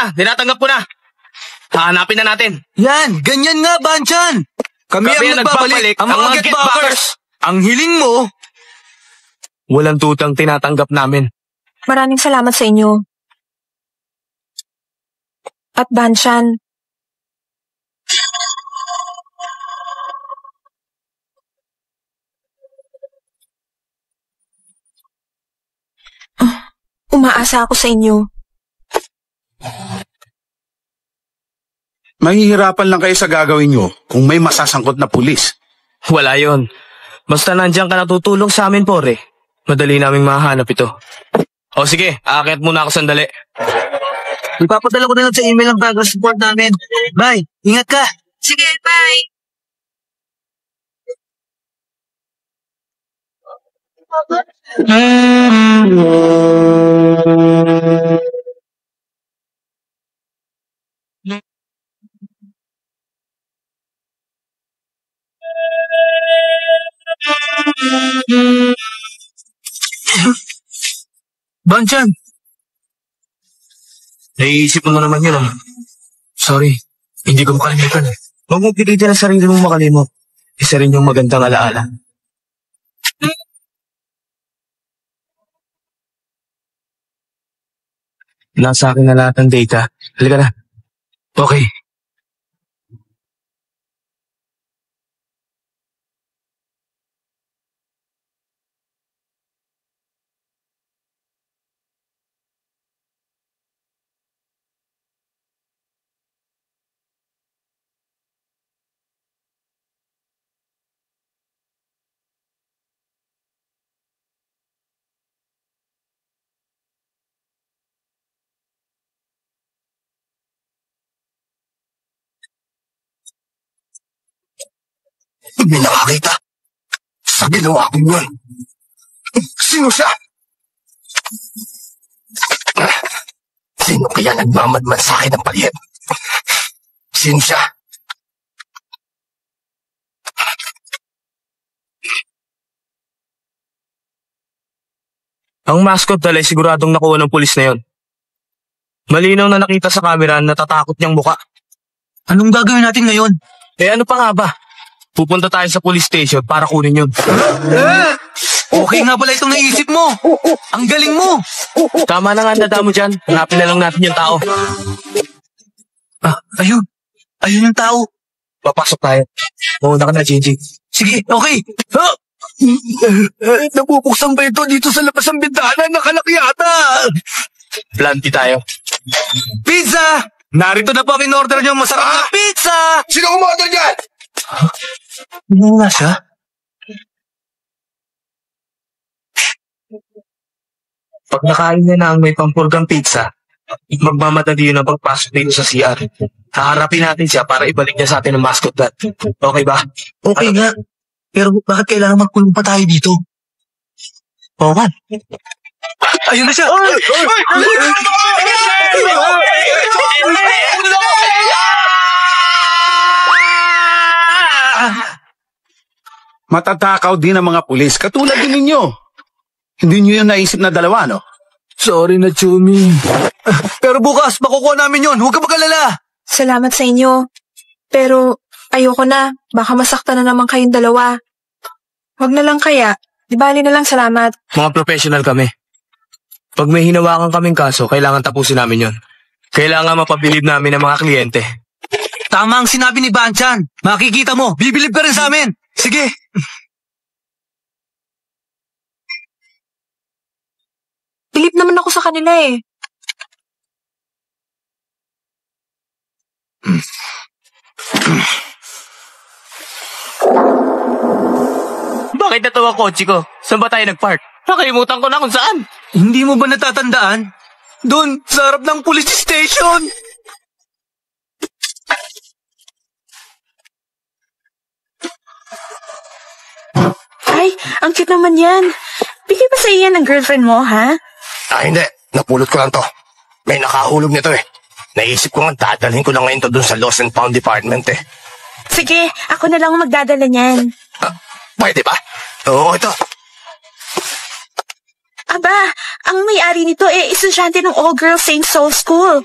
na, tinatanggap ko na. Hahanapin na natin. Yan, ganyan nga, Banchan. Kami ang nagbabalik, ang mga Getbackers. Ang hiling mo, walang tutang tinatanggap namin. Maraming salamat sa inyo. At Banchan, umaasa ako sa inyo. Mahihirapan lang kayo sa gagawin nyo kung may masasangkot na pulis. Wala yon. Basta nandiyan ka natutulong sa amin, Pore. Madali naming mahanap ito. O sige, aakyat muna ako sandali. ipapadala ko na lang sa email ang progress report namin. Bye, ingat ka. Sige, bye! Banchan, Naiisip mo na naman yun, Sorry, hindi ko makalimutan. Huwag mong pilitin ang sarili mong makalimot. Isa rin yung magandang alaala. Nasa akin na lahat ng data. Halika na. Okay. May nakakita sa ginawa ko yun. Sino siya? Sino kaya nagmamadman sa akin ng palihip? Sino siya? Ang mascot dala siguradong nakuha ng pulis na yon. Malinaw na nakita sa camera na natatakot niyang muka. anong gagawin natin ngayon? Ano pa nga ba? Pupunta tayo sa police station para kunin yun. Okay nga pala itong naisip mo. Ang galing mo. Tama na nga ang dada mo dyan. Hanapin na lang natin yung tao. Ayun. Ayun yung tao. Papasok tayo. Mauna ka na, Gigi. Sige, okay. Nabubuksan ba ito dito sa labas ng bintana? Nakalak yata. Planty tayo. Pizza! Narito na po ang in-order niyo masarap na pizza! Sino umorder dyan? Ano nga siya? Pag nakain niya na ang may pampurgang pizza, magmamadali yun ang pagpasok dito sa CR. Haharapin natin siya para ibalik niya sa atin ang mascot dad. Okay ba? Okay nga. Pero bakit kailangan magkulong pa tayo dito? Oo man. Ayun na siya! Matatakaw din ang mga pulis, katulad din ninyo. Hindi nyo yung naisip na dalawa, no? Sorry na, Chumi. Pero bukas, makukuha namin yun. Huwag ka mag-alala. Salamat sa inyo. Pero ayoko na. Baka masaktan na naman kayong dalawa. Huwag na lang kaya. Di bali na lang salamat. Mga professional kami. Pag may hinawakan kaming kaso, kailangan tapusin namin yon. Kailangan mapabilib namin ang mga kliyente. Tama ang sinabi ni Banchan. Makikita mo, bibilib ka rin sa amin. Sige. Bilib naman ako sa kanila eh. Bakit natawa kotse ko? Saan ba tayo nagpark? Nakalimutan ko na kung saan. Hindi mo ba natatandaan? Doon, sa harap ng police station. Ay, ang cute naman yan. Bigay ba sa iyan ng girlfriend mo, ha? Hindi. Napulot ko lang to. May nakahulog nito eh. Naisip ko nga dadalhin ko lang ngayon to dun sa Lost and Found Department eh. Sige, ako na lang magdadala niyan. Pwede ba? Oo, ito. Aba, ang may-ari nito estudyante ng All Girls St. Saul School.